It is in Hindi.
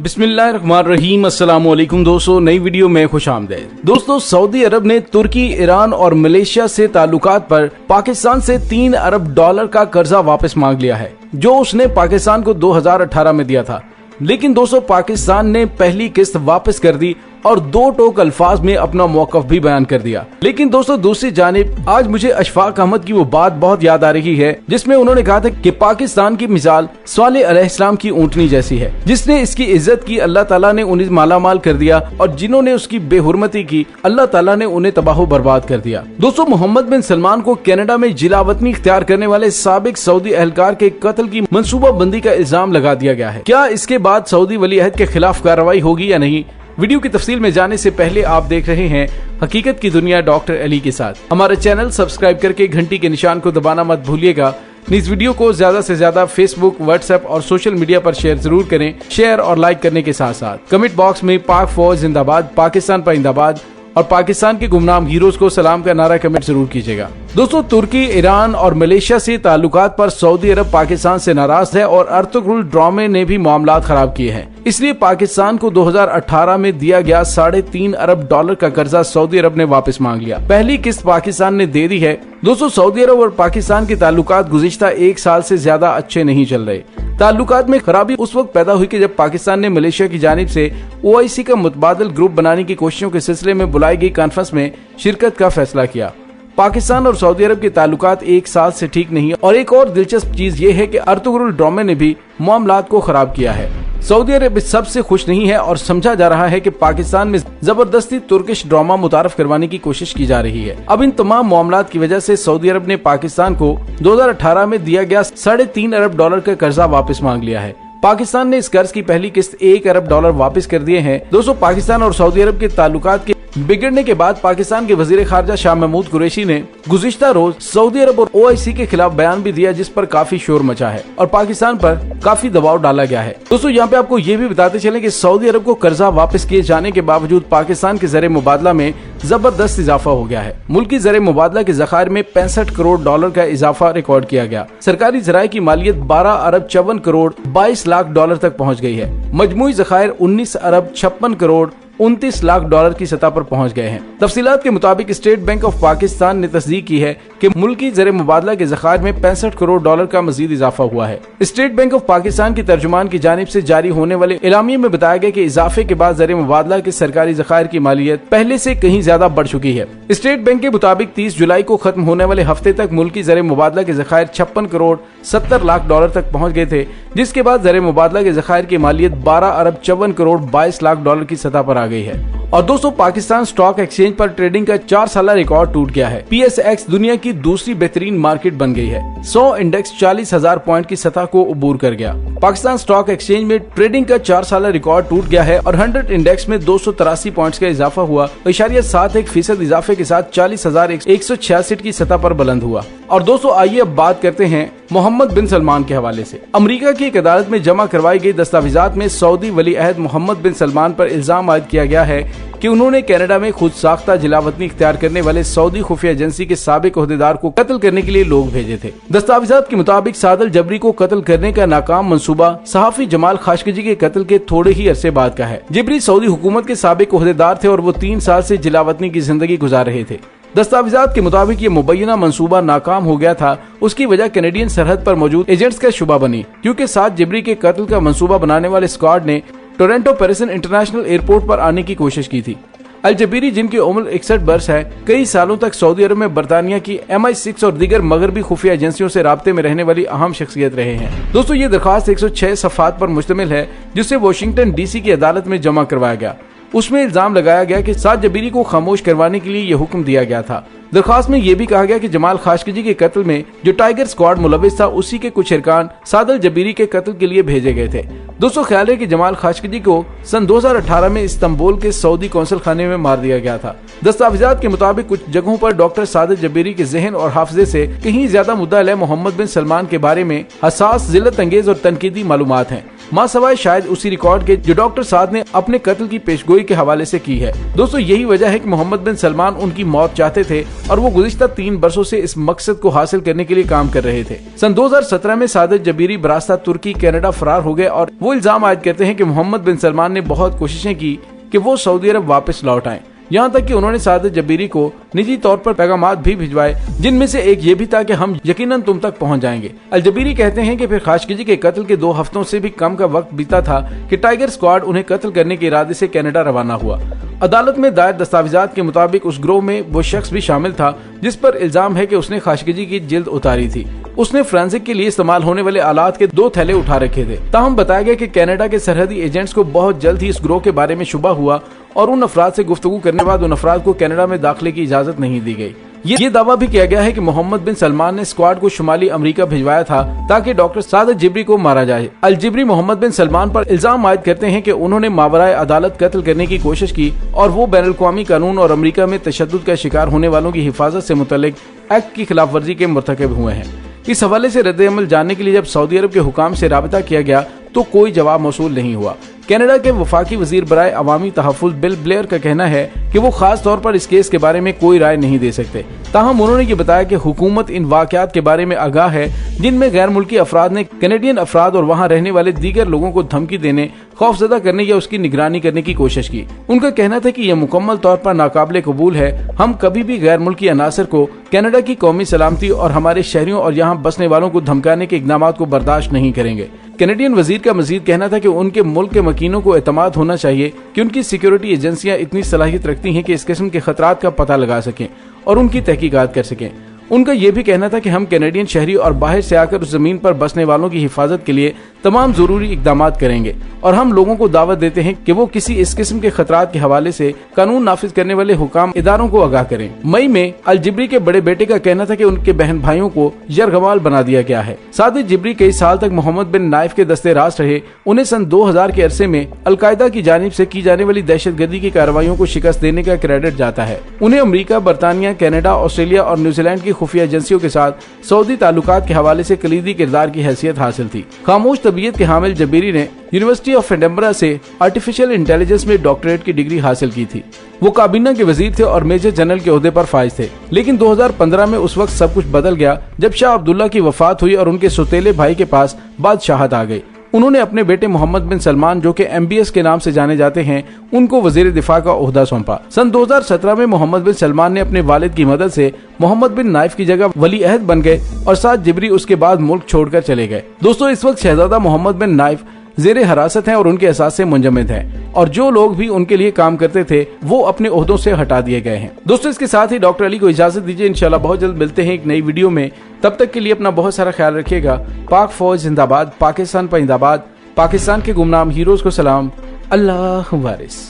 बिस्मिल्लाहिर्रहमानिर्रहीम। अस्सलाम वालेकुम दोस्तों, नई वीडियो में खुश आमदीद। दोस्तों, सऊदी अरब ने तुर्की, ईरान और मलेशिया से ताल्लुकात पर पाकिस्तान से 3 अरब डॉलर का कर्जा वापस मांग लिया है, जो उसने पाकिस्तान को 2018 में दिया था। लेकिन दोस्तों, पाकिस्तान ने पहली किस्त वापस कर दी और 2 टोक अल्फाज में अपना मौकफ भी बयान कर दिया। लेकिन दोस्तों, दूसरी जानिब आज मुझे अशफाक अहमद की वो बात बहुत याद आ रही है जिसमें उन्होंने कहा था कि पाकिस्तान की मिसाल सालेह अलैहिस्सलाम की ऊँटनी जैसी है, जिसने इसकी इज्जत की अल्लाह ताला ने उन्हें मालामाल कर दिया और जिन्होंने उसकी बेहुरमती की अल्लाह ताला ने उन्हें तबाह बर्बाद कर दिया। दोस्तों, मोहम्मद बिन सलमान को कनाडा में जिलावतनी इख्तियार करने वाले साबिक सऊदी एहलकार के कत्ल की मंसूबाबंदी का इल्जाम लगा दिया गया है। क्या इसके बाद सऊदी वली अहद के खिलाफ कार्रवाई होगी या नहीं? वीडियो की तफसील में जाने से पहले आप देख रहे हैं हकीकत की दुनिया डॉक्टर अली के साथ। हमारा चैनल सब्सक्राइब करके घंटी के निशान को दबाना मत भूलिएगा। इस वीडियो को ज्यादा से ज्यादा फेसबुक, व्हाट्सएप और सोशल मीडिया पर शेयर जरूर करें। शेयर और लाइक करने के साथ साथ कमेंट बॉक्स में पाक फौज जिंदाबाद, पाकिस्तान पाइंदाबाद और पाकिस्तान के गुमनाम हीरोज को सलाम का नारा कमेंट जरूर कीजिएगा। दोस्तों, तुर्की, ईरान और मलेशिया से ताल्लुकात पर सऊदी अरब पाकिस्तान से नाराज है और अर्तुगरुल ड्रामे ने भी मामलात खराब किए हैं। इसलिए पाकिस्तान को 2018 में दिया गया 3.5 अरब डॉलर का कर्जा सऊदी अरब ने वापस मांग लिया। पहली किस्त पाकिस्तान ने दे दी है। दोस्तों, सऊदी अरब और पाकिस्तान के ताल्लुकात गुज़िश्ता 1 साल से ज्यादा अच्छे नहीं चल रहे। ताल्लुकात में खराबी उस वक्त पैदा हुई कि जब पाकिस्तान ने मलेशिया की जानिब से OIC का मुतबादिल ग्रुप बनाने की कोशिशों के सिलसिले में बुलाई गई कॉन्फ्रेंस में शिरकत का फैसला किया। पाकिस्तान और सऊदी अरब के ताल्लुकात 1 साल से ठीक नहीं, और एक और दिलचस्प चीज ये है कि अर्तुगरुल ड्रामे ने भी मामलात को खराब किया है। सऊदी अरब सबसे खुश नहीं है और समझा जा रहा है कि पाकिस्तान में जबरदस्ती तुर्किश ड्रामा मुतारफ करवाने की कोशिश की जा रही है। अब इन तमाम मामलात की वजह से सऊदी अरब ने पाकिस्तान को 2018 में दिया गया 3.5 अरब डॉलर का कर्जा वापस मांग लिया है। पाकिस्तान ने इस कर्ज की पहली किस्त 1 अरब डॉलर वापस कर दिए हैं। दोस्तों, पाकिस्तान और सऊदी अरब के ताल्लुकात के बिगड़ने के बाद पाकिस्तान के वजीर खारजा शाह महमूद कुरैशी ने गुज़िश्ता रोज सऊदी अरब और OIC के खिलाफ बयान भी दिया, जिस पर काफी शोर मचा है और पाकिस्तान पर काफी दबाव डाला गया है। दोस्तों, यहाँ पे आपको ये भी बताते चलें कि सऊदी अरब को कर्जा वापस किए जाने के बावजूद पाकिस्तान के ज़र मुबादला में जबरदस्त इजाफा हो गया है। मुल्क की ज़र मुबादला के ज़खायर में 65 करोड़ डॉलर का इजाफा रिकॉर्ड किया गया। सरकारी ज़राए की मालियत 12 अरब 54 करोड़ 22 लाख डॉलर तक पहुँच गई है। मजमूई ज़खायर 19 अरब 56 करोड़ 29 लाख डॉलर की सतह पर पहुंच गए हैं। तफसीलात के मुताबिक स्टेट बैंक ऑफ पाकिस्तान ने तस्दीक की है कि मुल्क की ज़र मुबादला के ज़खायर में 65 करोड़ डॉलर का मजीद इजाफा हुआ है। स्टेट बैंक ऑफ पाकिस्तान की तर्जुमान की जानिब से जारी होने वाले एलामिये में बताया गया कि इजाफे के बाद ज़र मुबादला के सरकारी ज़खायर की मालियत पहले से कहीं ज्यादा बढ़ चुकी है। स्टेट बैंक के मुताबिक 30 जुलाई को खत्म होने वाले हफ्ते तक मुल्क की ज़र मुबादला के ज़खायर 56 करोड़ 70 लाख डॉलर तक पहुँच गए थे, जिसके बाद ज़र मुबादला के ज़खायर की मालियत 12 अरब 54 करोड़ 22 लाख डॉलर की सतह पर आ गई है। और दोस्तों, पाकिस्तान स्टॉक एक्सचेंज पर ट्रेडिंग का 4 साला रिकॉर्ड टूट गया है। PSX दुनिया की दूसरी बेहतरीन मार्केट बन गई है। 100 इंडेक्स 40,000 पॉइंट की सतह को अबूर कर गया। पाकिस्तान स्टॉक एक्सचेंज में ट्रेडिंग का 4 साला रिकॉर्ड टूट गया है और 100 इंडेक्स में 283 पॉइंट्स का इजाफा हुआ। 0.71% इजाफे के साथ 40,166 की सतह पर बुलंद हुआ। और दोस्तों, आइए अब बात करते हैं मोहम्मद बिन सलमान के हवाले से। अमेरिका की एक अदालत में जमा करवाई गई दस्तावेजात में सऊदी वली अहद मोहम्मद बिन सलमान पर इल्जाम आयद किया गया है कि उन्होंने कनाडा में खुद साख्ता जिलावतनी इख्तियार करने वाले सऊदी खुफिया एजेंसी के साबिक ओहदेदार को कत्ल करने के लिए लोग भेजे थे। दस्तावेजात के मुताबिक सादल जबरी को कत्ल करने का नाकाम मंसूबा सहाफी जमाल खाशकजी के कत्ल के थोड़े ही अरसे बाद का है। जबरी सऊदी हुकूमत के साबिक ओहदेदार थे और वो 3 साल से जिलावतनी की जिंदगी गुजार रहे थे। दस्तावेजात के मुताबिक ये मुबैना मंसूबा नाकाम हो गया था। उसकी वजह कैनेडियन सरहद पर मौजूद एजेंट्स का शुबा बनी, क्योंकि 7 जबरी के कत्ल का मंसूबा बनाने वाले स्क्वाड ने टोरंटो पेरिसन इंटरनेशनल एयरपोर्ट पर आने की कोशिश की थी। अल जबीरी, जिनकी उम्र 61 वर्ष है, कई सालों तक सऊदी अरब में बरतानिया की MI6 और दीगर मगरबी खुफिया एजेंसियों से राब्ते में रहने वाली अहम शख्सियत रहे हैं। दोस्तों, ये दरखास्त 106 सफ़ात पर मुश्तमिल है, जिसे वाशिंगटन DC की अदालत में जमा करवाया गया। उसमें इल्जाम लगाया गया कि 7 जबीरी को खामोश करवाने के लिए यह हुक्म दिया गया था। दरखास्त में यह भी कहा गया कि जमाल खाशकजी के कत्ल में जो टाइगर स्क्वाड मुलविस था, उसी के कुछ अरकान सादल जबीरी के कत्ल के लिए भेजे गए थे। दोस्तों, ख्याल है कि जमाल खाशकजी को सन 2018 में इस्तांबुल के सऊदी कौंसल खाने में मार दिया गया था। दस्तावेजात के मुताबिक कुछ जगहों पर डॉक्टर सादल जबीरी के जहन और हाफजे से कहीं ज्यादा मुद्दा मोहम्मद बिन सलमान के बारे में हसास, जिल्लत अंगेज और तनकीदी मालूमात हैं। मां सवाए शायद उसी रिकॉर्ड के जो डॉक्टर साद ने अपने कत्ल की पेशगोई के हवाले से की है। दोस्तों यही वजह है कि मोहम्मद बिन सलमान उनकी मौत चाहते थे और वो गुज़िश्ता 3 वर्षों से इस मकसद को हासिल करने के लिए काम कर रहे थे। सन 2017 में सादिक जबीरी बरास्ता तुर्की कनाडा फरार हो गए और वो इल्जाम आयद करते हैं कि मोहम्मद बिन सलमान ने बहुत कोशिशें की कि वो सऊदी अरब वापस लौट आएं। यहाँ तक कि उन्होंने सादिक जबीरी को निजी तौर पर पैगामात भी भिजवाए, जिनमें से एक ये भी था कि हम यकीनन तुम तक पहुँच जाएंगे। अल जबीरी कहते हैं कि फिर खाशकिजी के कत्ल के 2 हफ्तों से भी कम का वक्त बीता था कि टाइगर स्क्वाड उन्हें कत्ल करने के इरादे से कनाडा रवाना हुआ। अदालत में दायर दस्तावेजात के मुताबिक उस गिरोह में वो शख्स भी शामिल था जिस पर इल्जाम है कि उसने खाशकिजी की जिल्द उतारी थी। उसने फोरेंसिक के लिए इस्तेमाल होने वाले आलात के 2 थैले उठा रखे थे। ताहम बताया गया कि कनाडा के सरहदी एजेंट्स को बहुत जल्द ही इस गिरोह के बारे में शुबा हुआ और उन अफराद से गुफ्तगू करने के बाद उन अफराद को कनाडा में दाखिले की इजाजत नहीं दी गई। ये दावा भी किया गया है कि मोहम्मद बिन सलमान ने स्क्वाड को शुमाली अमेरिका भिजवाया था ताकि डॉक्टर सादिक जिब्री को मारा जाए। अल जिब्री मोहम्मद बिन सलमान पर इल्जाम आयद करते हैं कि उन्होंने मावराए अदालत कत्ल करने की कोशिश की और वो बैनुल-अक़वामी कानून और अमेरिका में तशद्दुद का शिकार होने वालों की हिफाजत से मुतल्लिक एक्ट की खिलाफ वर्जी के मुर्तकिब हुए हैं। इस हवाले से रद्द-ए-अमल जानने के लिए जब सऊदी अरब के हुकाम से राबिता किया गया तो कोई जवाब मौसूल नहीं हुआ। कनाडा के वफाकी वजीर बराए अवामी तहफ़्फ़ुज़ बिल ब्लेयर का कहना है कि वो खास तौर पर इस केस के बारे में कोई राय नहीं दे सकते। ताहम उन्होंने ये बताया कि हुकूमत इन वाक़यात के बारे में आगाह है जिनमें गैर मुल्की अफराद ने कैनेडियन अफराद और वहाँ रहने वाले दीगर लोगों को धमकी देने, खौफजदा करने या उसकी निगरानी करने की कोशिश की। उनका कहना था कि यह मुकम्मल तौर पर नाकाबिले कबूल है। हम कभी भी गैर मुल्की अनासर को कनाडा की कौमी सलामती और हमारे शहरियों और यहाँ बसने वालों को धमकाने के इक़दामात को बर्दाश्त नहीं करेंगे। कैनेडियन वजीर का मजीद कहना था कि उनके मुल्क के मकीनों को एतमाद होना चाहिए कि उनकी सिक्योरिटी एजेंसियां इतनी सलाहियत रखती हैं कि इस किस्म के खतरात का पता लगा सकें और उनकी तहकीकात कर सकें। उनका यह भी कहना था कि हम कैनेडियन शहरी और बाहर से आकर उस जमीन पर बसने वालों की हिफाजत के लिए तमाम जरूरी इकदामात करेंगे और हम लोगों को दावत देते हैं कि वो किसी इस किस्म के खतरात के हवाले से कानून नाफिज करने वाले हुकाम इदारों को आगाह करें। मई में अल जिब्री के बड़े बेटे का कहना था कि उनके बहन भाइयों को यरगमाल बना दिया गया है। सादिक जिब्री कई साल तक मोहम्मद बिन नाइफ के दस्ते रास्त रहे। उन्हें सन 2000 के अरसे में अलकायदा की जानिब से की जाने वाली दहशतगर्दी की कार्रवाइयों को शिकस्त देने का क्रेडिट जाता है। उन्हें अमरीका, बरतानिया, कनाडा, ऑस्ट्रेलिया और न्यूजीलैंड की खुफिया एजेंसियों के साथ सऊदी ताल्लुकात के हवाले से कलीदी किरदार की हैसियत हासिल थी। खामोश तबीयत के हामिल जबीरी ने यूनिवर्सिटी ऑफ एडिनबरा से आर्टिफिशियल इंटेलिजेंस में डॉक्टरेट की डिग्री हासिल की थी। वो काबीना के वजीर थे और मेजर जनरल के ओहदे पर फाइज थे। लेकिन 2015 में उस वक्त सब कुछ बदल गया जब शाह अब्दुल्ला की वफात हुई और उनके सौतेले भाई के पास बादशाहत आ गई। उन्होंने अपने बेटे मोहम्मद बिन सलमान, जो कि MBS के नाम से जाने जाते हैं, उनको वजीर दिफा का ओहदा सौंपा। सन 2017 में मोहम्मद बिन सलमान ने अपने वालिद की मदद से मोहम्मद बिन नाइफ की जगह वली अहद बन गए और साद जिब्री उसके बाद मुल्क छोड़कर चले गए। दोस्तों इस वक्त शहजादा मोहम्मद बिन नाइफ जेरे हिरासत हैं और उनके एहसास से मुंजमद हैं और जो लोग भी उनके लिए काम करते थे वो अपने ओहदों से हटा दिए गए हैं। दोस्तों इसके साथ ही डॉक्टर अली को इजाजत दीजिए। इंशाल्लाह बहुत जल्द मिलते हैं एक नई वीडियो में। तब तक के लिए अपना बहुत सारा ख्याल रखिएगा। पाक फौज जिंदाबाद, पाकिस्तान जिंदाबाद, पाकिस्तान के गुमनाम हीरोज को सलाम। अल्लाह वारिस।